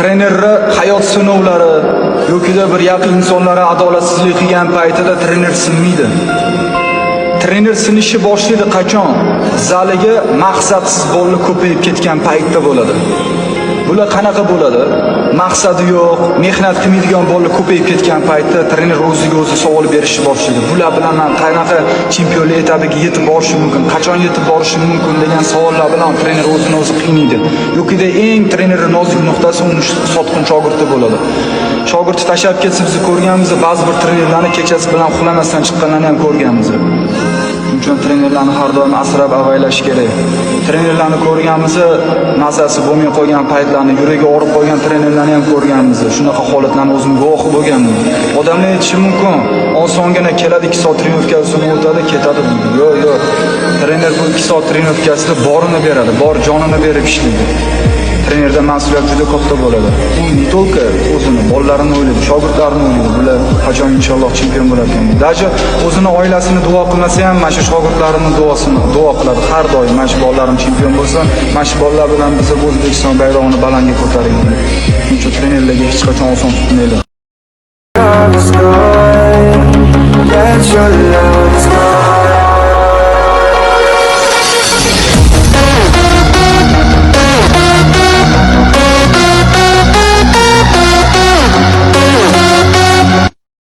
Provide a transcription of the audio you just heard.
trenerni hayot sinovlari yokida bir yaqin insonlarga adolatsizlik qilgan paytida trener sinmaydi. Trener sinishi boshlaydi qachon? Zaliga maqsadsiz bolalar ko'payib ketgan paytda bo'ladi. Bular qanaqa bo'ladi? Maqsadi yo'q, mehnat qilmaydigan bolalar ko'payib ketgan paytda trener o'ziga o'zi savol berishni boshlaydi. Bular bilan men qanaqa chempionlik etabiga yetib borishim mumkin, qachon yetib borishim mumkin degan savollar bilan trener o'zini o'zi qiynaydi. Yokida eng trenerning nozik nuqtasi uni sotqin shogirdi bo'ladi. Shogird tashlab ketsa biz ko'rganmiz, ba'zi bir trenerlarni kechasi bilan uxlamasdan chiqqanlarni ham ko'rganmiz. Uchun trenerlarni har doim asrab avaylash kerak. Trenerlarni ko'rganmiz, mazasi bo'lmay qolgan paytlarni, yuragi og'rib qolgan trenerlarni ham ko'rganmiz. Shunaqa holatlarni o'zim guvohi bo'lganman. Odamlar aytishi mumkin, osongina keladi 2 soat trenovkasidan o'tadi, ketadi. Yo'q. Trener bu 2 soat trenovkasida borini beradi, bor jonini berib ishlaydi. Trenerda mas'uliyat juda katta bo'ladi. U ne только o'zini, bolalarini o'ylaydi, shogirdlarini o'ylaydi. Bular qachon inshaalloh chempion bo'ladi. Daji o'zini oilasini duo qilmasa ham, mana shu shogirdlarini duo qiladi har doim. Mana shu bolalarim chempion bo'lsa, mana shu bolalar bilan biz O'zbekiston bayrog'ini balandga ko'taraylik. Chunki trenerlarga hech qachon oson tutmaydi.